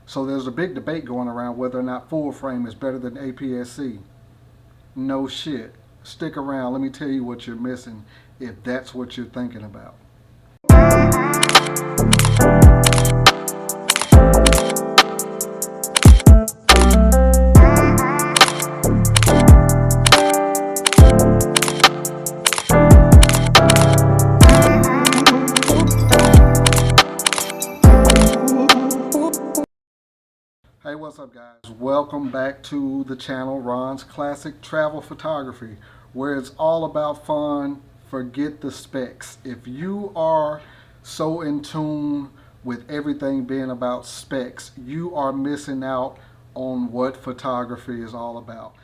So there's a big debate going around whether or not full frame is better than APS-C. No shit. Stick around. Let me tell you what you're missing if that's what you're thinking about. Hey, what's up, guys? Welcome back to the channel, Ron's Classic Travel Photography, where it's all about fun. Forget the specs. If you are so in tune with everything being about specs, you are missing out on what photography is all about.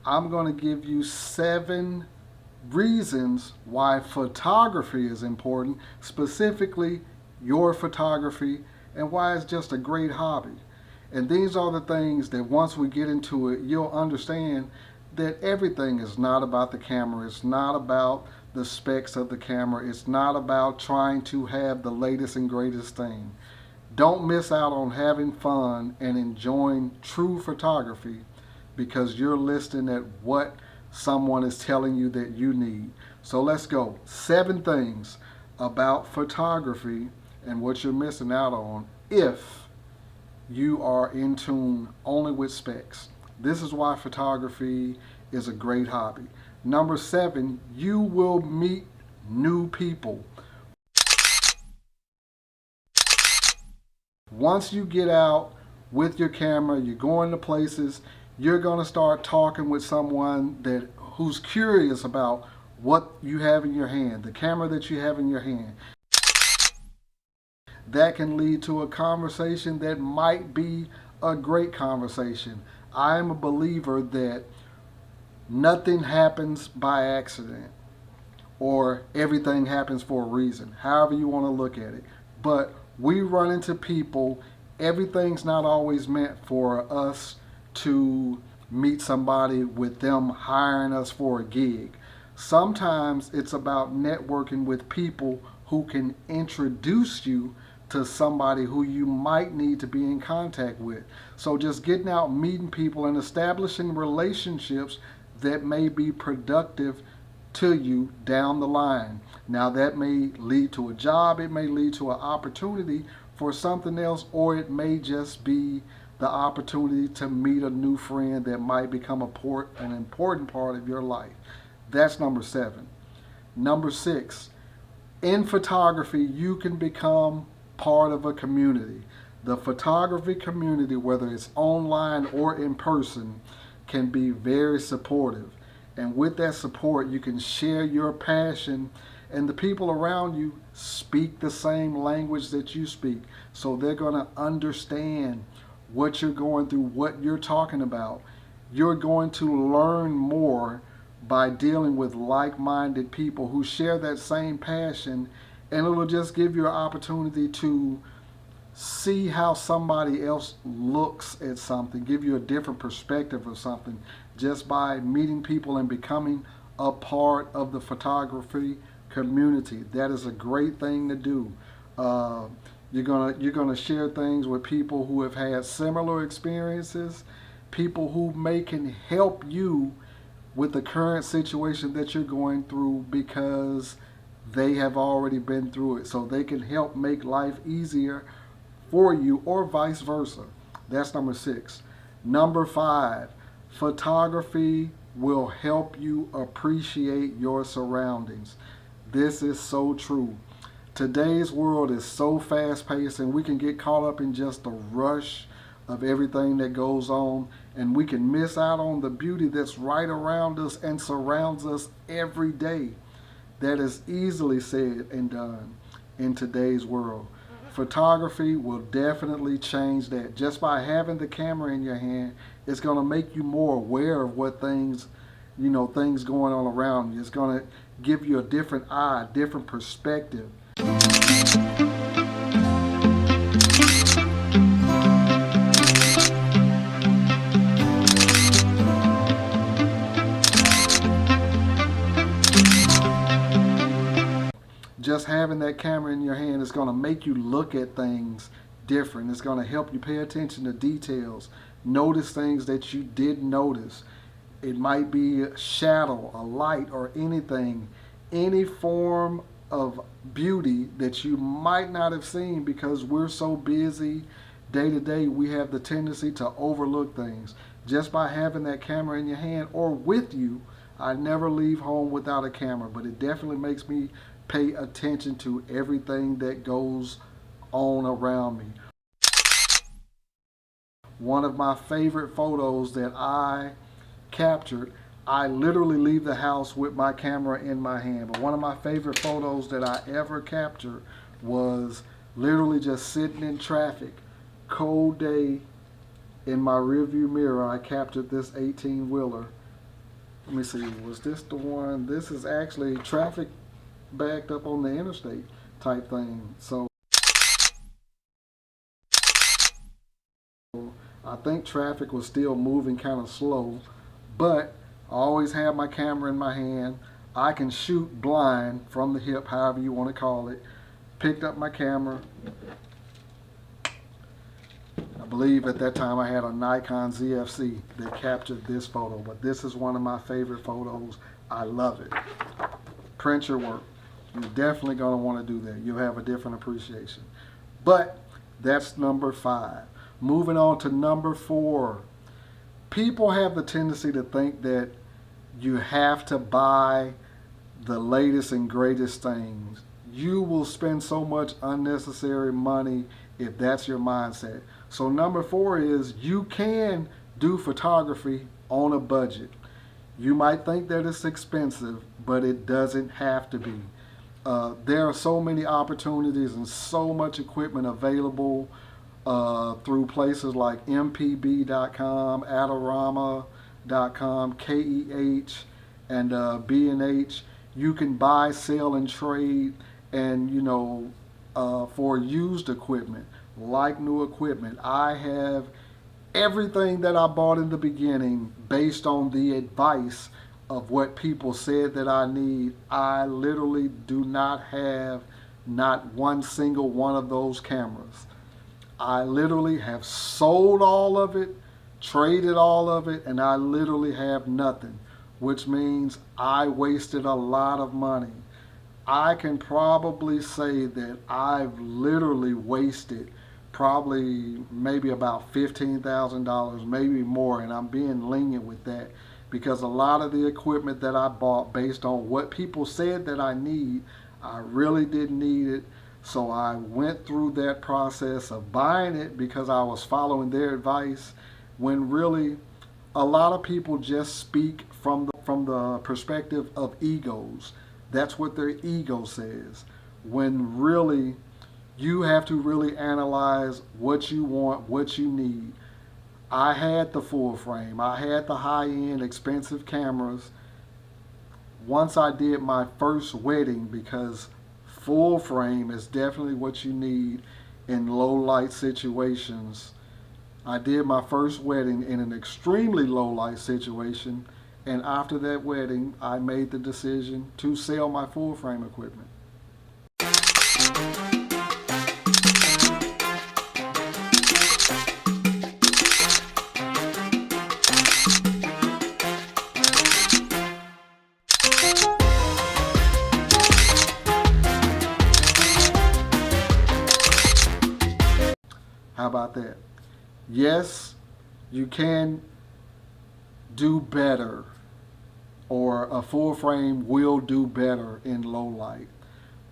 I'm going to give you 7 reasons why photography is important, specifically your photography, and why it's just a great hobby. And these are the things that once we get into it, you'll understand that everything is not about the camera. It's not about the specs of the camera. It's not about trying to have the latest and greatest thing. Don't miss out on having fun and enjoying true photography because you're listening at what someone is telling you that you need. So let's go. 7 things about photography and what you're missing out on if you are in tune only with specs. This is why photography is a great hobby. Number 7, you will meet new people. Once you get out with your camera, you're going to places, you're going to start talking with someone who's curious about what you have in your hand, the camera that you have in your hand. That can lead to a conversation that might be a great conversation. I am a believer that nothing happens by accident or everything happens for a reason, however you want to look at it. But we run into people, everything's not always meant for us to meet somebody with them hiring us for a gig. Sometimes it's about networking with people who can introduce you to somebody who you might need to be in contact with. So just getting out, meeting people, and establishing relationships that may be productive to you down the line. Now that may lead to a job, it may lead to an opportunity for something else, or it may just be the opportunity to meet a new friend that might become an important part of your life. That's number 7. Number 6, in photography, you can become part of a community. The photography community, whether it's online or in person, can be very supportive. And with that support, you can share your passion, and the people around you speak the same language that you speak. So they're going to understand what you're going through, what you're talking about. You're going to learn more by dealing with like-minded people who share that same passion, and it'll just give you an opportunity to see how somebody else looks at something, give you a different perspective of something just by meeting people and becoming a part of the photography community. That is a great thing to do. You're gonna share things with people who have had similar experiences, people who can help you with the current situation that you're going through because they have already been through it. So they can help make life easier for you, or vice versa. That's number 6. Number 5, photography will help you appreciate your surroundings. This is so true. Today's world is so fast-paced, and we can get caught up in just the rush of everything that goes on, and we can miss out on the beauty that's right around us and surrounds us every day. That is easily said and done in today's world. Photography will definitely change that. Just by having the camera in your hand, it's going to make you more aware of what things things going on around you. It's going to give you a different eye, different perspective. Just having that camera in your hand is going to make you look at things different. It's going to help you pay attention to details, notice things that you didn't notice. It might be a shadow, a light, or anything, any form of beauty that you might not have seen, because we're so busy day to day, we have the tendency to overlook things. Just by having that camera in your hand or with you, I never leave home without a camera, but it definitely makes me pay attention to everything that goes on around me. One of my favorite photos that I captured, I literally leave the house with my camera in my hand, but one of my favorite photos that I ever captured was literally just sitting in traffic, cold day, in my rearview mirror. I captured this 18-wheeler. Let me see, was this the one? This is actually traffic backed up on the interstate type thing. So I think traffic was still moving kind of slow, but I always have my camera in my hand. I can shoot blind from the hip, however you want to call it. Picked up my camera. I believe at that time I had a Nikon ZFC that captured this photo, but this is one of my favorite photos. I love it. Print your work. You're definitely going to want to do that. You'll have a different appreciation. But that's number 5. Moving on to number 4. People have the tendency to think that you have to buy the latest and greatest things. You will spend so much unnecessary money if that's your mindset. So number 4 is you can do photography on a budget. You might think that it's expensive, but it doesn't have to be. There are so many opportunities and so much equipment available through places like mpb.com, adorama.com, KEH, and B&H. You can buy, sell, and trade, and for used equipment, like new equipment. I have everything that I bought in the beginning based on the advice of what people said that I need. I literally do not have not one single one of those cameras. I literally have sold all of it, traded all of it, and I literally have nothing, which means I wasted a lot of money. I can probably say that I've literally wasted probably maybe about $15,000, maybe more, and I'm being lenient with that because a lot of the equipment that I bought based on what people said that I need, I really didn't need it. So I went through that process of buying it because I was following their advice, when really a lot of people just speak from the perspective of egos. That's what their ego says. When really you have to really analyze what you want, what you need. I had the full frame. I had the high-end expensive cameras. Once I did my first wedding, because full frame is definitely what you need in low light situations. I did my first wedding in an extremely low light situation, and after that wedding I made the decision to sell my full frame equipment. How about that? Yes, you can do better, or a full frame will do better in low light.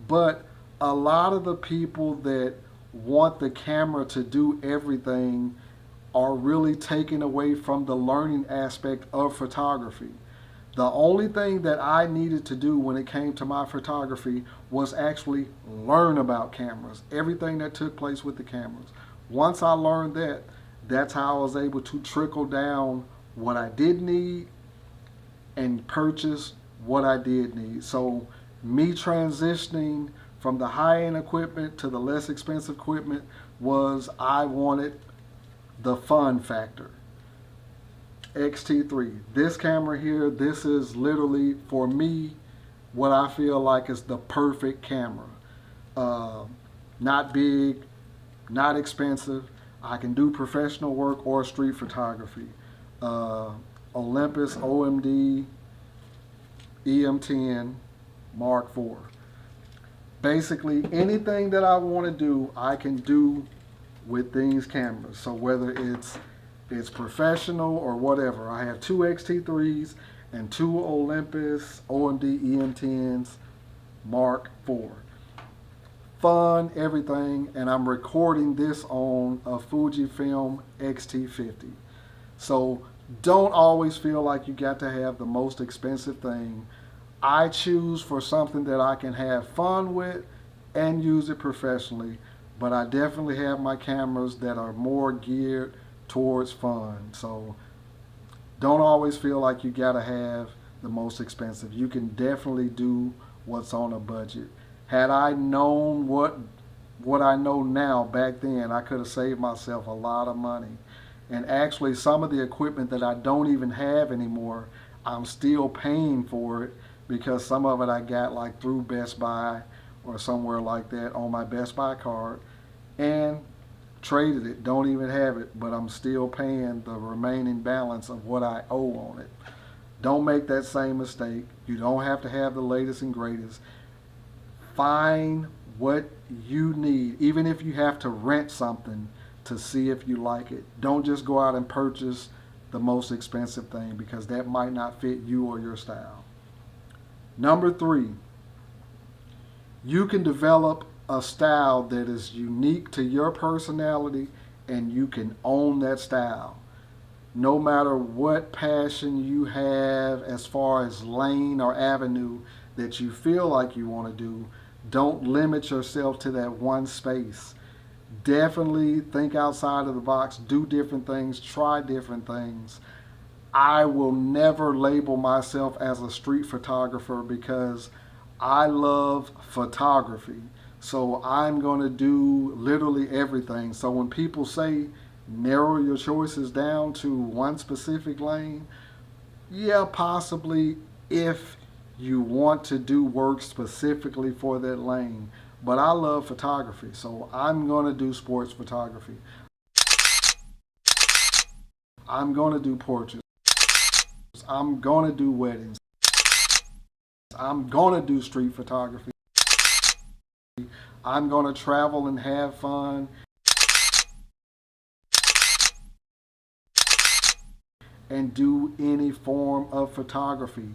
But a lot of the people that want the camera to do everything are really taken away from the learning aspect of photography. The only thing that I needed to do when it came to my photography was actually learn about cameras, everything that took place with the cameras. Once I learned that, that's how I was able to trickle down what I did need and purchase what I did need. So me transitioning from the high-end equipment to the less expensive equipment was I wanted the fun factor. X-T3. This camera here, this is literally, for me, what I feel like is the perfect camera. Not big, not expensive. I can do professional work or street photography. Olympus OMD EM10 Mark IV. Basically, anything that I want to do, I can do with these cameras. So whether it's professional or whatever, I have two X-T3s and two Olympus OMD EM10s Mark IV. Fun, everything, and I'm recording this on a Fujifilm X-T50. So don't always feel like you got to have the most expensive thing. I choose for something that I can have fun with and use it professionally, but I definitely have my cameras that are more geared towards fun. So don't always feel like you gotta have the most expensive. You can definitely do what's on a budget. Had I known what I know now back then, I could have saved myself a lot of money. And actually, some of the equipment that I don't even have anymore, I'm still paying for it because some of it I got like through Best Buy or somewhere like that on my Best Buy card and traded it. Don't even have it, but I'm still paying the remaining balance of what I owe on it. Don't make that same mistake. You don't have to have the latest and greatest. Find what you need, even if you have to rent something to see if you like it. Don't just go out and purchase the most expensive thing because that might not fit you or your style. Number 3, you can develop a style that is unique to your personality and you can own that style. No matter what passion you have as far as lane or avenue that you feel like you want to do, don't limit yourself to that one space. Definitely think outside of the box, do different things, try different things. I will never label myself as a street photographer because I love photography. So I'm going to do literally everything. So when people say narrow your choices down to one specific lane, yeah, possibly if you want to do work specifically for that lane. But I love photography, so I'm going to do sports photography. I'm going to do portraits. I'm going to do weddings. I'm going to do street photography. I'm going to travel and have fun. And do any form of photography.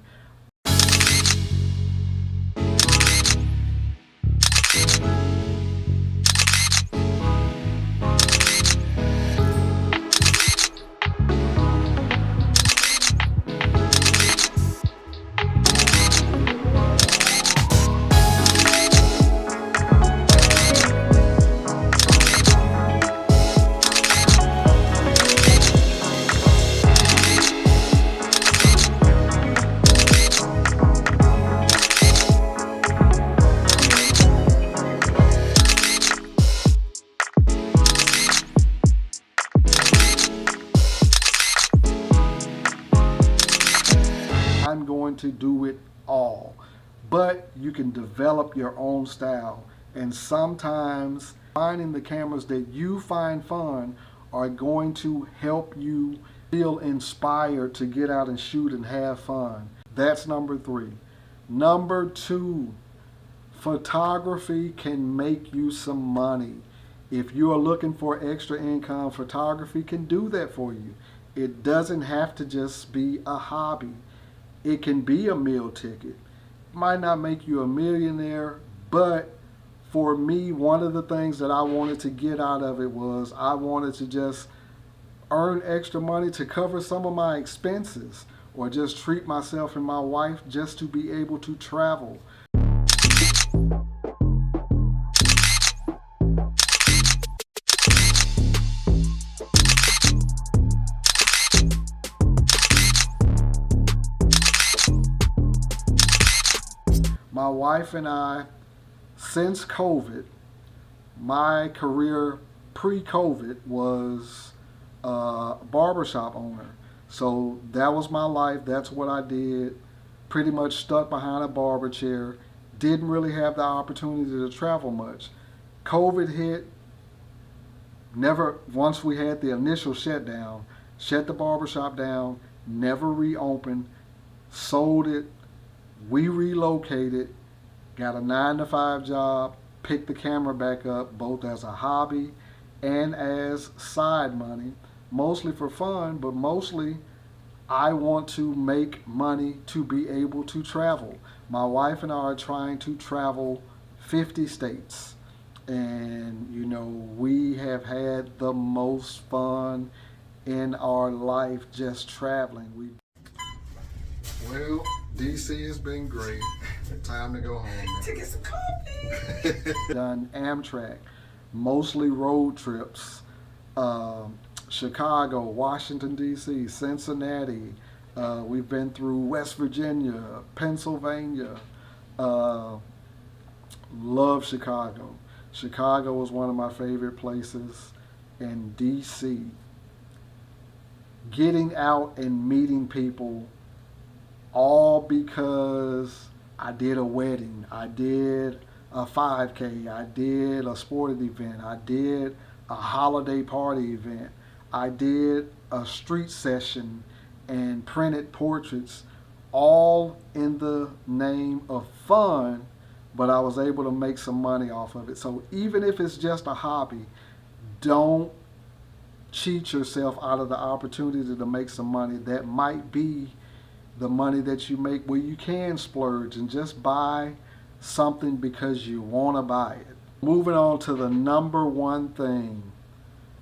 I'm going to do it all. But you can develop your own style. And sometimes finding the cameras that you find fun are going to help you feel inspired to get out and shoot and have fun. That's number 3. Number 2, photography can make you some money. If you are looking for extra income, photography can do that for you. It doesn't have to just be a hobby. It can be a meal ticket. It might not make you a millionaire, but for me, one of the things that I wanted to get out of it was I wanted to just earn extra money to cover some of my expenses or just treat myself and my wife just to be able to travel. My wife and I, since COVID, my career pre-COVID was a barbershop owner. So that was my life. That's what I did. Pretty much stuck behind a barber chair. Didn't really have the opportunity to travel much. COVID hit. Never, once we had the initial shutdown, shut the barbershop down, never reopened, sold it. We relocated, got a 9-to-5 job, picked the camera back up, both as a hobby and as side money, mostly for fun, but mostly I want to make money to be able to travel. My wife and I are trying to travel 50 states. And, you know, we have had the most fun in our life just traveling. Well, DC has been great. Time to go home. To get some coffee. Done Amtrak, mostly road trips. Chicago, Washington, D.C., Cincinnati. We've been through West Virginia, Pennsylvania. Love Chicago. Chicago was one of my favorite places. And D.C. Getting out and meeting people, all because I did a wedding, I did a 5K, I did a sporting event, I did a holiday party event, I did a street session and printed portraits, all in the name of fun, but I was able to make some money off of it. So even if it's just a hobby, don't cheat yourself out of the opportunity to make some money. That might be the money that you make where you can splurge and just buy something because you want to buy it. Moving on to the number one thing.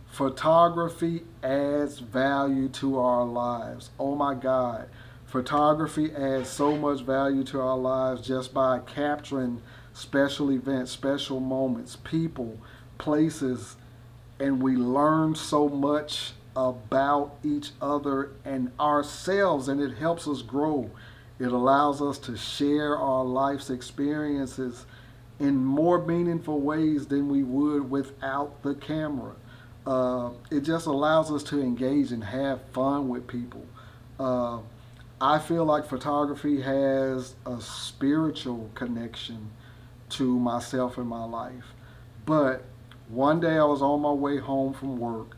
Photography adds value to our lives. Oh my God. Photography adds so much value to our lives just by capturing special events, special moments, people, places, and we learn so much about each other and ourselves, and it helps us grow. It allows us to share our life's experiences in more meaningful ways than we would without the camera. It just allows us to engage and have fun with people. I feel like photography has a spiritual connection to myself and my life. But one day I was on my way home from work.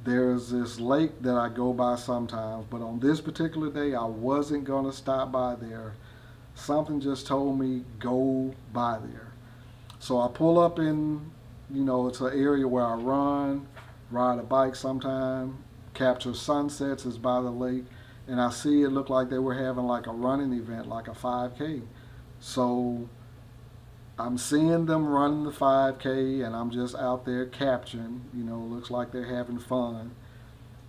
There's this lake that I go by sometimes, but on this particular day I wasn't going to stop by there. Something just told me go by there. So I pull up in, it's an area where I run, ride a bike sometime, capture sunsets is by the lake, and I see it looked like they were having like a running event, like a 5K. So I'm seeing them running the 5K and I'm just out there capturing, looks like they're having fun.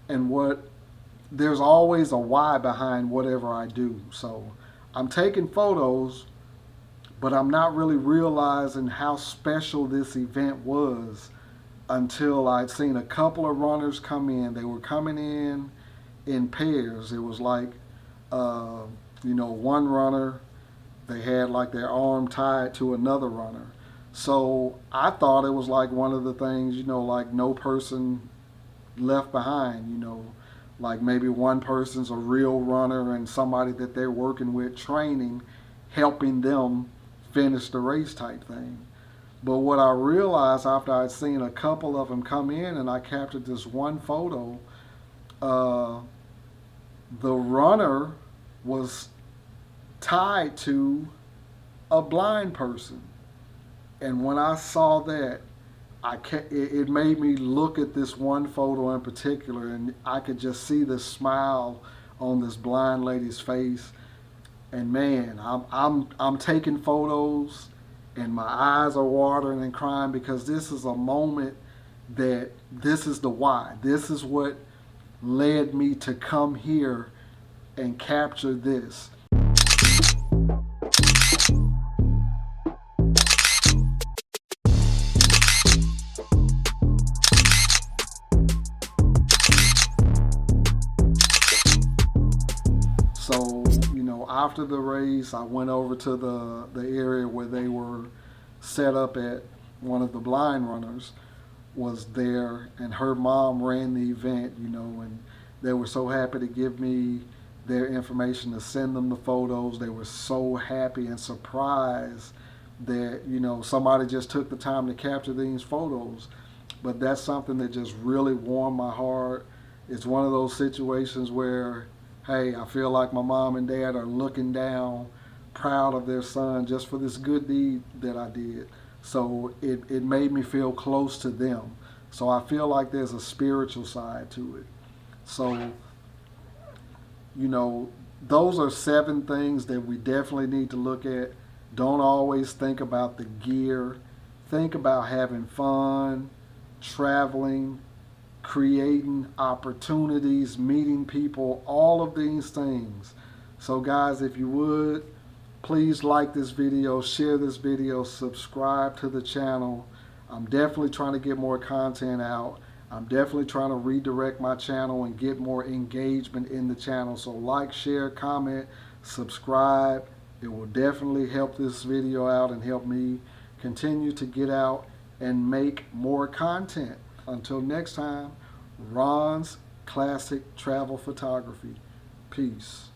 And there's always a why behind whatever I do. So I'm taking photos, but I'm not really realizing how special this event was until I'd seen a couple of runners come in. They were coming in pairs. It was like, one runner, they had like their arm tied to another runner. So I thought it was like one of the things, like no person left behind, like maybe one person's a real runner and somebody that they're working with, training, helping them finish the race type thing. But what I realized after I'd seen a couple of them come in and I captured this one photo, the runner was tied to a blind person. And when I saw that, it made me look at this one photo in particular, and I could just see the smile on this blind lady's face. And man, I'm taking photos and my eyes are watering and crying because this is a moment that this is the why. This is what led me to come here and capture this. So, I after the race, I went over to the area where they were set up at. One of the blind runners was there, and her mom ran the event, and they were so happy to give me their information to send them the photos. They were so happy and surprised that, somebody just took the time to capture these photos. But that's something that just really warmed my heart. It's one of those situations where, hey, I feel like my mom and dad are looking down, proud of their son just for this good deed that I did. So it made me feel close to them. So I feel like there's a spiritual side to it. So, those are 7 things that we definitely need to look at. Don't always think about the gear. Think about having fun, traveling, creating opportunities, meeting people, all of these things. So guys, if you would, please like this video, share this video, subscribe to the channel. I'm definitely trying to get more content out. I'm definitely trying to redirect my channel and get more engagement in the channel. So like, share, comment, subscribe. It will definitely help this video out and help me continue to get out and make more content. Until next time, Ron's Classic Travel Photography. Peace.